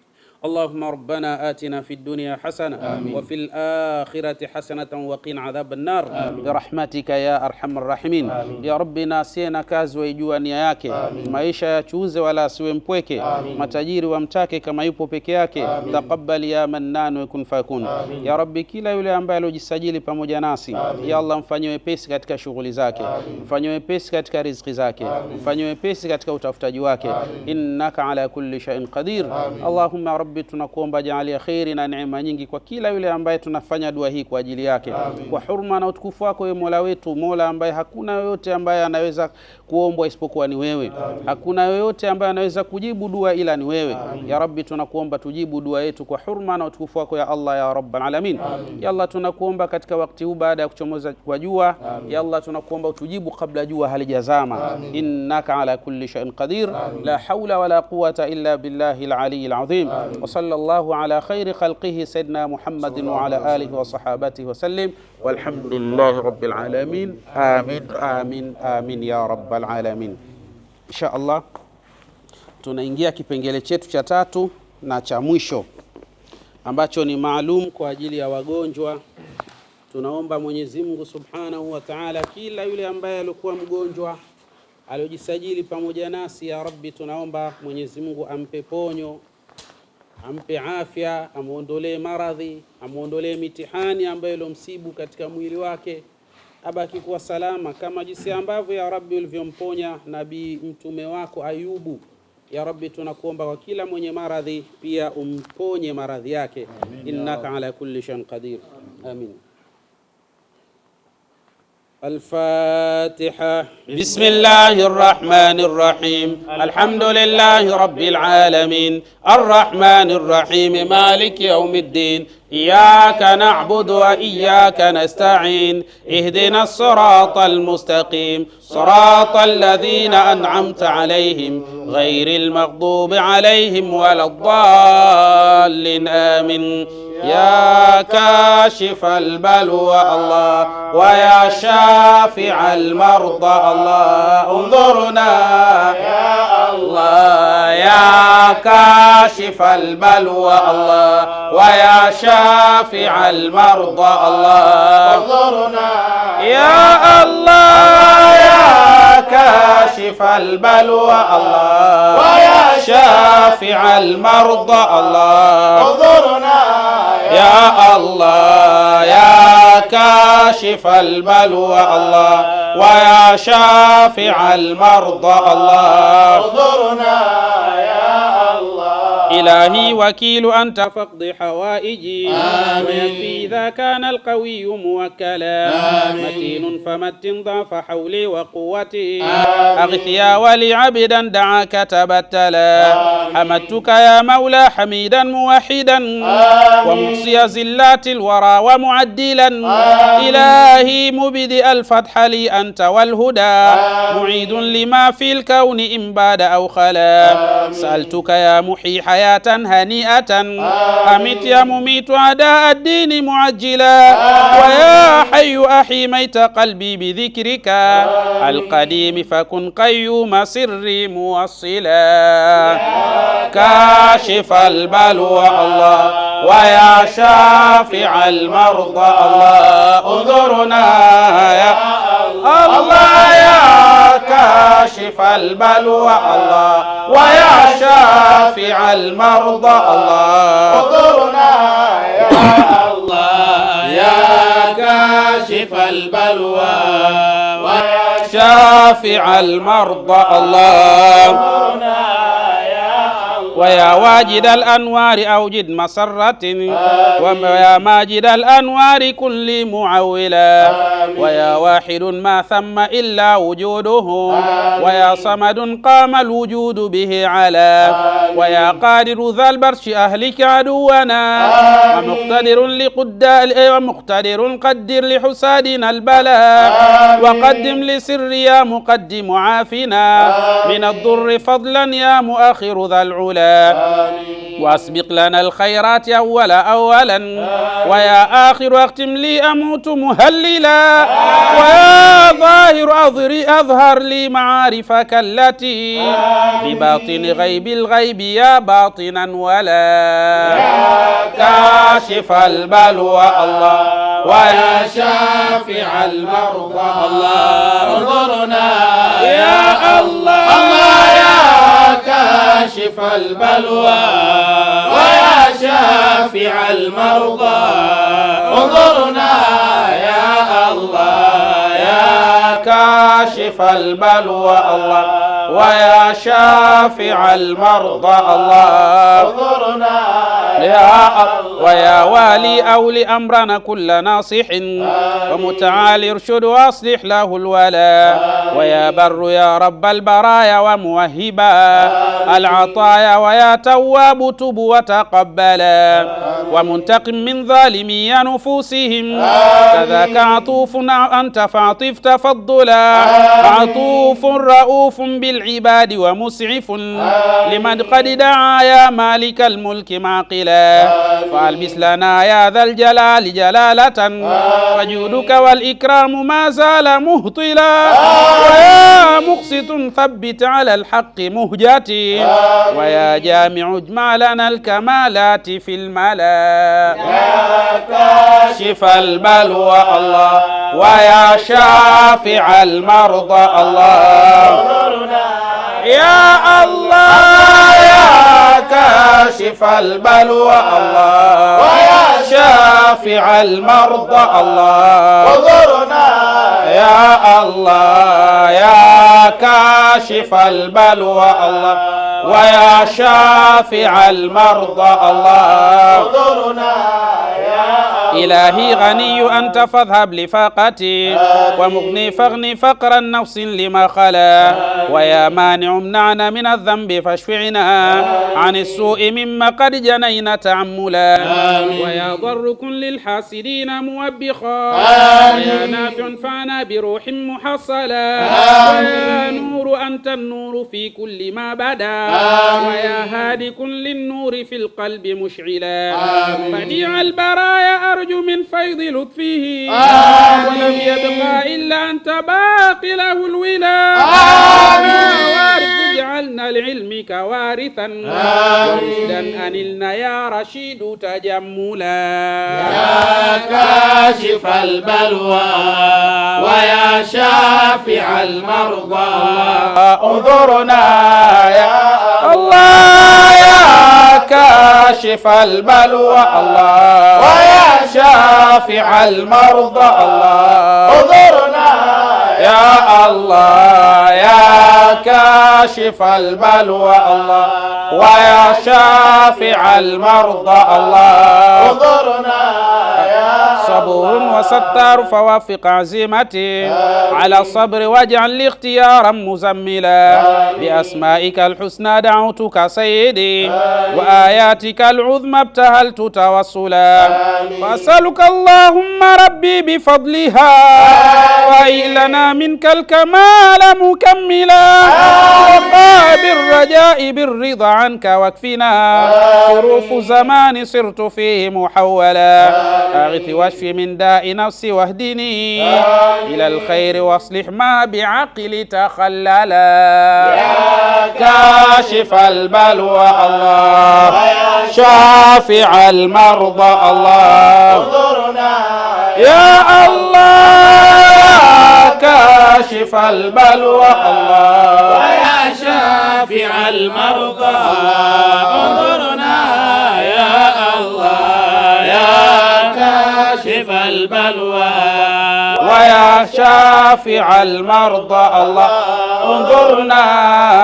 Speaker 2: اللهم ربنا آتنا في الدنيا حسنة وفي الآخرة حسنة وقنا عذاب النار برحمتك يا أرحم الراحمين. يا ربي nasiena kazi waijua nia yake, maisha yachuze wala asiwe mpweke, matajiri wamtake kama yupo peke yake. Taqabbal ya mannan wa kun fayakun. Ya Rabbi, kila yule ambaye alojisajili pamoja nasi, ya Allah mfanyie wepesi katika shughuli zake, mfanyie wepesi katika riziki zake, mfanyie wepesi katika utafutaji wake. Innaka ala kulli shay'in qadir. Allahumma Rabbi, tunakuomba jalia khairi na neema nyingi kwa kila yule ambaye tunafanya dua hii kwa ajili yake. Kwa hurma na utukufu wako wewe Mola wetu, Mola ambaye hakuna yoyote ambaye anaweza kuombwa isipokuwa ni wewe. Hakuna yoyote ambaye anaweza kujibu dua ila ni wewe. Ya Rabbi, tunakuomba tujibu dua yetu kwa hurma na utukufu wako ya Allah ya Rabbal Alamin. Ya Allah, tunakuomba katika wakati huu baada ya kuchomoza kwa jua, ya Allah tunakuomba utujibu kabla jua halijazama. Innaka ala kulli shay'in qadir. La hawla wala quwwata illa billahi al-aliyyil azim. وصلى الله على خير خلقه سيدنا محمد وعلى آله وصحابته وسلم والحمد لله رب العالمين. آمين آمين آمين يا رب العالمين. إن شاء الله tunaingia kipengele chetu cha tatu na cha mwisho ambacho ni maalum kwa ajili ya wagonjwa. Tunaomba Mwenyezi Mungu Subhanahu wa Ta'ala, kila yule ambaye alikuwa mgonjwa aliojisajili pamoja nasi, ya Rabbi, tunaomba Mwenyezi Mungu ampe ponyo, ampe afya, amuondolee maradhi, amuondolee mitihani ambayo ilomsibu katika mwili wake, abaki kuwa salama kama jinsi ambavyo ya Rabbi ulivyomponya nabii mtume wako Ayubu. Ya Rabbi, tunakuomba kwa kila mwenye maradhi pia umponye maradhi yake. Innaka ala kulli shay'in qadir. Amin. الفاتحة. بسم الله الرحمن الرحيم. الحمد لله رب العالمين الرحمن الرحيم مالك يوم الدين إياك نعبد وإياك نستعين اهدنا الصراط المستقيم صراط الذين أنعمت عليهم غير المغضوب عليهم ولا الضالين آمين. يا كاشف البلوى الله ويا شافع المرضى الله انظرنا يا الله. يا كاشف البلوى الله ويا شافع المرضى الله انظرنا يا الله. يا كاشف البلوى الله ويا شافع المرضى الله انظرنا يا الله. يا كاشف البلوى الله ويا شافع المرضى الله انظرنا يا الله. إلهي وكيل أنت فاقض حوائجي ويكفي إذا كان القوي موكلا متين فمتن ضعف حولي وقوتي أغث يا ولي عبدا دعاك تبتلا حمدتك يا مولى حميدا موحدا ومحصي زلات الورى ومعدلا إلهي مبدئ الفتح لي أنت والهدى معيد لما في الكون إن باد أو خلا سألتك يا محي حياة هنيئة أمت يا مميت أعداء الدين معجلا ويا حي أحي ميت قلبي بذكرك القديم فكن قيوم سري موصلا. كاشف البلوى الله ويا شافع المرضى الله انظرنا يا الله. يا كاشف البلوى الله ويا شافع المرضى الله انظرنا يا الله. يا كاشف البلوى ويا شافع المرضى الله انظرنا ويا واجد الأنوار أوجد مسرة ويا ماجد الأنوار كن لي معولا ويا واحد ما ثم إلا وجوده ويا صمد قام الوجود به على ويا قادر ذا البرش أهلك عدونا ومقتدر قدر لحسادنا البلاء وقدم لسر يا مقدم عافنا من الضر فضلا يا مؤخر ذا العلا واسبق لنا الخيرات أولا ويا آخر اختم لي أموت مهللا ويا ظاهر أظهر لي معارفك التي بباطن غيب الغيب يا باطنا ولا. كاشف البلوى الله ويا شافع المرضى الله انظرنا يا الله. يا كاشف البلوى ويا شافع المرضى انظرنا يا الله. يا كاشف البلوى الله ويا شافع المرضى الله انظرنا يا الله. ويا والي أولي أمرنا كل ناصح ومتعالي ارشد واصلح له الولا ويا بر يا رب البرايا وموهبا العطايا ويا تواب تب وتقبلا ومنتقم من ظالمي نفوسهم كذاك عطوف أنت فعطف تفضلا عطوف رؤوف بالعباد ومسعف لمن قد دعا يا مالك الملك معقلا فالبس لنا يا ذا الجلال جلالة فجودك والإكرام ما زال مهطلا ويا مقسط ثبت على الحق مهجتي ويا جامع اجمع لنا الكمالات في الملا. يا كاشف البلوى الله ويا شافع المرضى الله يا الله. يا كاشف البلوى الله ويا شافع المرضى الله انظرنا يا الله. يا كاشف البلوى الله ويا شافع المرضى الله انظرنا إلهي غني أنت فاذهب لفاقتي، ومغني فاغني فقر النفس لما خلا، ويا مانع امنعنا من الذنب فاشفعنا عن السوء مما قد جنينا تعملا، ويا ضر كل الحاسدين موبخا، ويا نافع انفعنا بروح محصلا، ويا نور أنت النور في كل ما بدا، ويا هادي كل النور في القلب مشعلا، بديع البرايا أرجو من فيض لطفه، ولم يبقى إلا أنت باقي له الولا، وارث اجعلنا لعلمك وارثا، ورشدا أنلنا يا رشيد تجملا،
Speaker 3: يا كاشف البلوى ويا شافع المرضى،
Speaker 2: انظرنا يا الله، يا كاشف البلوى الله، ويا شافع المرضى الله، انظرنا يا الله، يا كاشف البلوى الله، ويا شافع المرضى الله، انظرنا صبور وستار فوافق عزيمتي على الصبر واجعل لي اختيارا مزملا، بأسمائك الحسنى دعوتك سيدي، وآياتك العظمى ابتهلت توصلا، فأسألك اللهم ربي بفضلها وهيئ لنا منك الكمال مكملا، وقع بالرجاء بالرضا عنك واكفنا ظروف زمان صرت فيه محولا، أغث واشف من داء نفسي واهدني إلى الخير واصلح ما بعقل تخللا، يا كاشف البلوى الله، شافع المرضى الله، انظرنا يا الله، يا كاشف البلوى الله، ويا شافع المرضى انظرنا يا الله، يا كاشف البلوى ويا شافع المرضى الله، انظرنا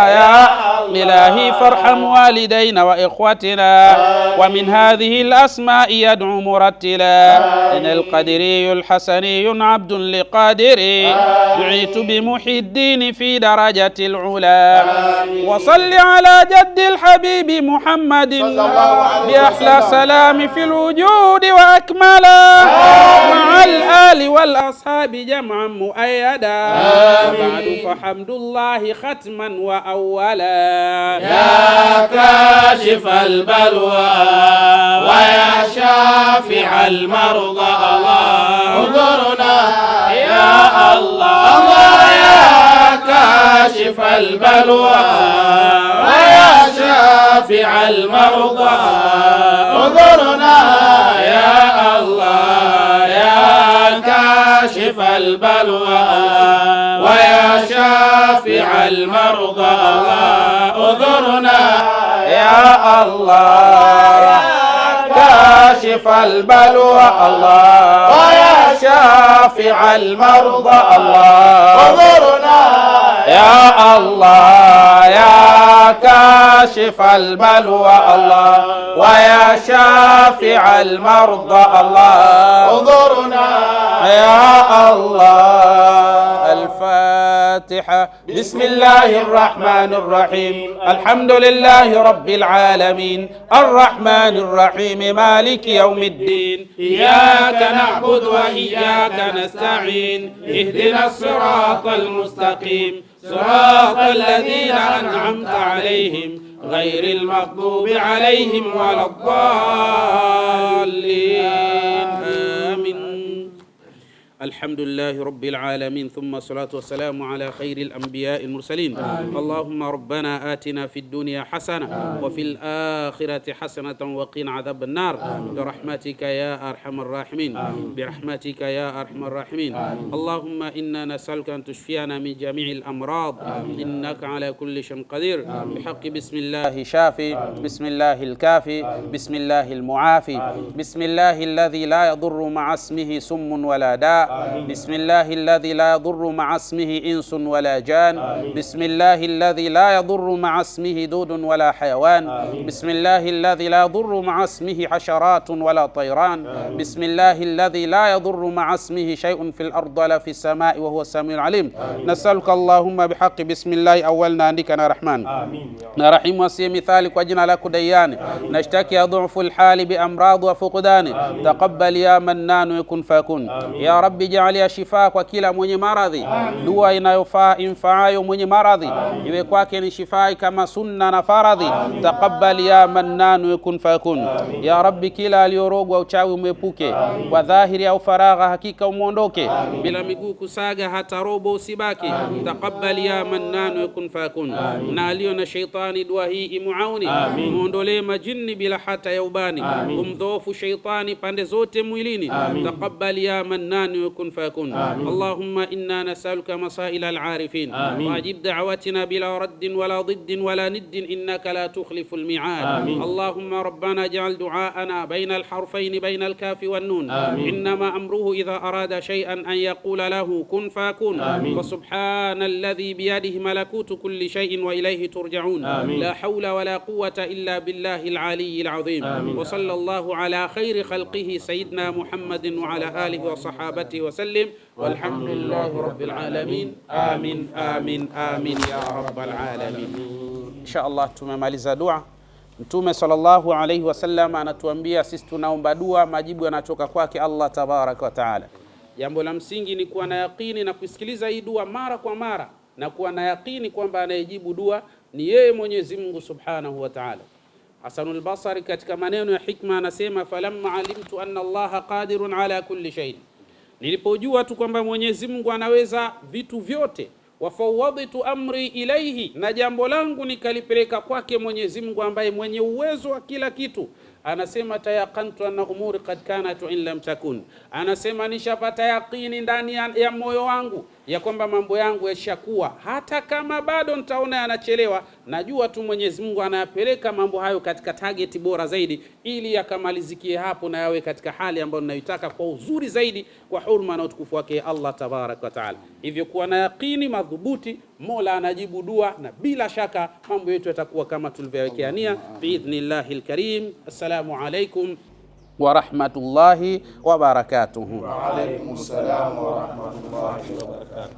Speaker 2: يا إلهي فارحم والدينا وإخوتنا، ومن هذه الأسماء يدعو مرتلا، إن القدري الحسني عبد لقادري، دعيت بمحي الدين في درجة العلا، وصل على جد الحبيب محمد بأحلى سلام في الوجود وأكملا، مع الآل والأصحاب جمعا مؤيدا، وبعد فحمد الله ختما وأولا،
Speaker 3: يا كاشف البلوى ويا شافع المرضى الله، انظرنا يا الله، يا كاشف البلوى ويا شافع المرضى انظرنا يا الله، يا كاشف البلوى ويا شافع المرضى انظرنا يا الله، كاشف البلوى الله، ويا شافع المرضى الله انظرنا يا الله، يا كاشف البلوى الله، ويا شافع المرضى الله انظرنا يا الله. الفاتحة. بسم الله الرحمن الرحيم، الحمد لله رب العالمين، الرحمن الرحيم، مالك يوم الدين، إياك نعبد وإياك نستعين، اهدنا الصراط المستقيم، صراط الذين أنعمت عليهم غير المغضوب عليهم ولا الضالين، آمين. الحمد لله رب العالمين، ثم الصلاة والسلام على خير الأنبياء المرسلين. اللهم ربنا آتنا في الدنيا حسنة وفي الآخرة حسنة وقنا عذاب النار، برحمتك يا أرحم الراحمين، برحمتك يا أرحم الراحمين. اللهم إنا نسألك أن تشفينا من جميع الأمراض، إنك على كل شيء قدير، بحق بسم الله شافي، بسم الله الكافي، بسم الله المعافي، بسم الله الذي لا يضر مع اسمه سم ولا داء، بسم الله الذي لا يضر مع اسمه إنس ولا جان. بسم الله الذي لا يضر مع اسمه دود ولا حيوان. بسم الله الذي لا يضر مع اسمه حشرات ولا طيران. بسم الله الذي لا يضر مع اسمه شيء في الأرض ولا في السماء وهو السميع العليم. نسألك اللهم بحق بسم الله أولنا عندك أنا رحمن na rahimu asiye mithali kwa jina lako dayani. Nashtaki ya dhufu alhali bi amrad wa fuqdani. Taqabbal ya mannan wa kun fakun. Ya rabbi ja'alia shifa kwa kila mwenye maradhi. Dua inayofaa imfaayo mwenye maradhi iwe kwake ni shifai kama sunna na faradhi. Taqabbal ya mannan wa kun fakun. Ya rabbi kila aliyorogwa uchawi umepuke, kwa dhahiri au faragha hakika umuondoke, bila miguu kusaga hata robo usibaki. Taqabbal ya mannan wa kun fakun. Na aliyo na shaitani dua hii imuauni, muondolee majini bila hata ya ubani, umdhofu shaitani pande zote mwilini. Taqabbal ya mannan wa kun fakun. Allahumma inna nas'aluka masail al-arifin wajib da'watina bila radd wala ضد ولا ند إنك لا تخلف الميعاد. اللهم ربنا اجعل دعاءنا بين الحرفين بين الكاف والنون. إنما أمره إذا أراد شيئا أن يقول له كن فيكون. فسبحان الذي بيده ملكوت كل شيء وإليه ترجعون. لا حول ولا قوة إلا بالله العلي العظيم. وصلى الله على خير خلقه سيدنا محمد وعلى آله وصحابته وسلم والحمد لله رب العالمين. آمين آمين آمين يا رب العالمين. إن شاء الله tumemaliza dua. Mtume sallallahu alayhi wasallam anatuambia sisi tunaomba dua, majibu yanatoka kwake Allah tabaraka wa taala. Jambo la msingi ni kuwa na yaqini na kusikiliza hii dua mara kwa mara, na kuwa na yaqini kwamba anayejibu dua ni yeye Mwenyezi Mungu subhanahu wa taala. Hasanul Basri katika maneno ya hikma anasema, falamma alimtu anna Allah qadirun ala kulli shay, nilipojua tu kwamba Mwenyezi Mungu anaweza vitu vyote, wafawwadtu amri ilaihi, na jambo langu nikalipeleka kwake Mwenyezi Mungu ambaye mwenye uwezo wa kila kitu. Anasema tayaqantu anna umuri qad kanat in lam takun, anasema nishapata yaqini ndani ya moyo wangu ya kwamba mambo yangu yashakuwa, hata kama bado nitaona yanachelewa, najua tu Mwenyezi Mungu anayapeleka mambo hayo katika target bora zaidi, ili yakamalizikie hapo na yawe katika hali ambayo ninaitaka kwa uzuri zaidi, kwa hurma na utukufu wake Allah tabarak wa taala. Hivyo kuwa na yaqini madhubuti, Mola anajibu dua, na bila shaka mambo yetu yatakuwa kama tulivyowekea nia biidhnillahil karim. Assalamu alaikum wa rahmatullahi wa barakatuhu.
Speaker 4: Wa alaykum assalam wa rahmatullahi wa barakatuh.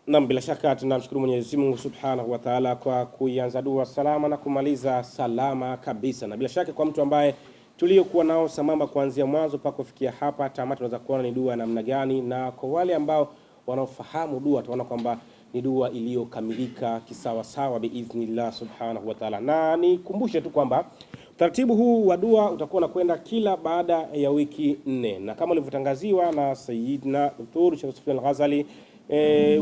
Speaker 1: Naam, bila shaka tunamshukuru Mwenyezi Mungu Subhanahu wa Ta'ala kwa kuianza dua salama na kumaliza salama kabisa. Na bila shaka kwa mtu ambaye tuliokuwa nao sambamba kuanzia mwanzo mpaka kufikia hapa tamati, tunaweza kuona ni dua namna gani, na kwa wale ambao wanaofahamu dua tunaona kwamba ni dua iliyokamilika kisawa sawa biidhnillah Subhanahu wa Ta'ala. Na nikumbushe tu kwamba taratibu huu wa dua utakuwa unakwenda kila baada ya wiki 4, na kama ulivyotangaziwa na Sayyidina Dr. Sheikh Yusuf Al-Ghazali,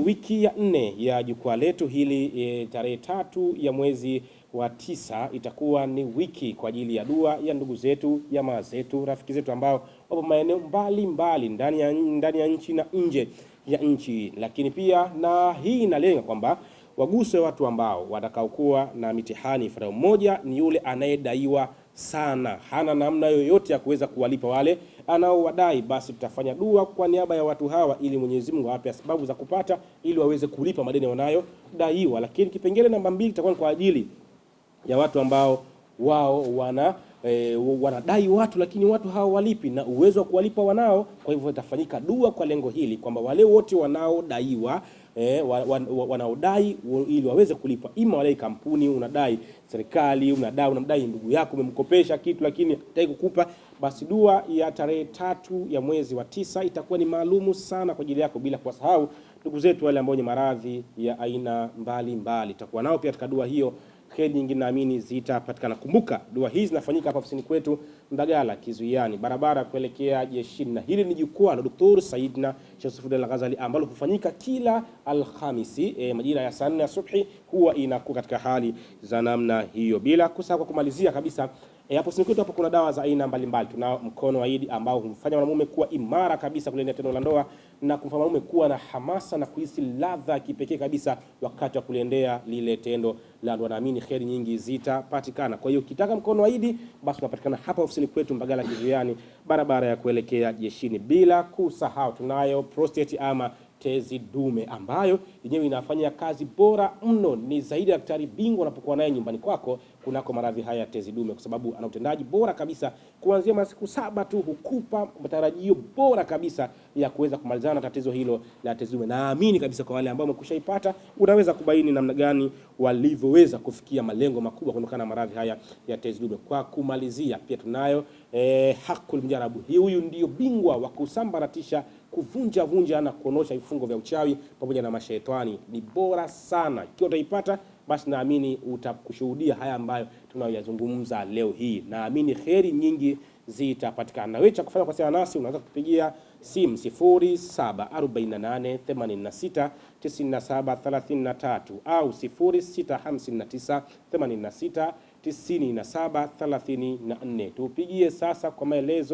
Speaker 1: wiki ya 4 ya jukwaa letu hili tarehe 3 ya mwezi wa 9 itakuwa ni wiki kwa ajili ya dua ya ndugu zetu, jamaa zetu, rafiki zetu ambao wapo maeneo mbalimbali ndani ya nchi na nje ya nchi. Lakini pia na hii inalenga kwamba waguswe watu ambao watakaokuwa na mitihani ifuatayo. Mmoja ni yule anayedaiwa sana, hana namna yoyote ya kuweza kuwalipa wale anaowadai, basi tutafanya dua kwa niaba ya watu hawa ili Mwenyezi Mungu awape sababu za kupata ili waweze kulipa madeni wanayodaiwa. Lakini kipengele namba 2 kitakuwa kwa ajili ya watu ambao wao wanadai watu lakini watu hao walipi na uwezo wa kuwalipa wanao. Kwa hivyo itafanyika dua kwa lengo hili kwamba wale wote wanaodaiwa wanaodai ili waweze kulipa, ima wale kampuni unadai, serikali unamdai ndugu yako umemkopesha kitu lakini hataki kukupa, basi dua ya tarehe 3 ya mwezi wa 9 itakuwa ni maalumu sana kwa ajili yako, bila kuwasahau ndugu zetu wale ambao ni maradhi ya aina mbalimbali. Tutakuwa nao pia katika dua hiyo. Kheri nyingine naamini zitapatikana. Kumbuka dua hizi zinafanyika hapa ofisini kwetu Mbagala Kizuiani, barabara kuelekea jeshini, na hili ni jukwaa la Dr. Sayyidina Sheikh Yusuf Al-Ghazali ambalo hufanyika kila Alhamisi majira ya saa 4 asubuhi. Huwa inakuwa katika hali za namna hiyo. Bila kusahau kumalizia kabisa, Hapo Sini Kwetu hapo kuna dawa za aina mbalimbali. Tunao mkono wa Idi ambao humfanya mwanamume kuwa imara kabisa kulinda tendo la ndoa na kumfanya mwanamume kuwa na hamasa na kuhisi ladha kipekee kabisa wakati wa kuliendea lile tendo la ndoa. Naamini kheri nyingi zitapatikana. Kwa hiyo ukitaka mkono wa Idi basi unapatikana hapa ofisini kwetu Mbagala Kiziani, barabara ya kuelekea jeshini. Bila kusahau tunayo prostate ama tezi dume ambayo yenyewe inafanya kazi bora mno. Ni zaidi ya daktari bingwa unapokuwa naye nyumbani kwako kunako maradhi haya ya tezi dume, kwa sababu ana utendaji bora kabisa. Kuanzia masiku 7 tu hukupa matarajio bora kabisa ya kuweza kumalizana na tatizo hilo la tezi dume. Naamini kabisa kwa wale ambao wamekwishaipata unaweza kubaini namna gani walivyoweza kufikia malengo makubwa kutokana na maradhi haya ya tezi dume. Kwa kumalizia, pia tunayo Hakul Mjarabu. Huyu ndio bingwa wa kusambaratisha, kuvunja na kuonosha vifungo vya uchawi pamoja na mashetani. Ni bora sana. Ikiwa utaipata basi naamini utakushuhudia haya ambayo tunayoyazungumza leo hii. Naamini kheri nyingi zitapatikana. Na wewe cha kufanya kwa sasa nasi unaweza kupigia simu 0748869733 au 0659869734. Tupigie sasa kwa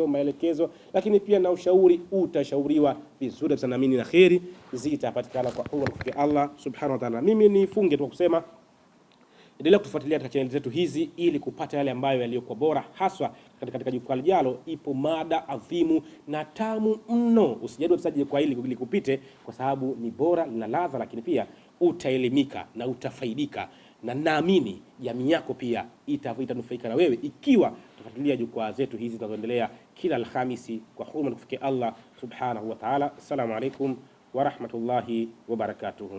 Speaker 1: maelekezo, lakini pia na ushauri. Utashauriwa vizuri sana. Naamini na kheri zitapatikana kwa Allah subhanahu wa ta'ala. Mimi nifunge tu kusema endelea kutufuatilia katika channel zetu hizi ili kupata yale ambayo yaliyokuwa bora, haswa katika jukwaa lijalo. Ipo mada adhimu na tamu mno. Usijadili msaji kwa hili kupite, kwa sababu ni bora, lina ladha, lakini pia utaelimika na utafaidika, na naamini jamii yako pia itanufaika na wewe ikiwa tufuatilia jukwaa zetu hizi zinazoendelea kila Alhamisi kwa huruma na kufikia Allah subhanahu wa ta'ala. Assalamu alaikum wa rahmatullahi wa barakatuh.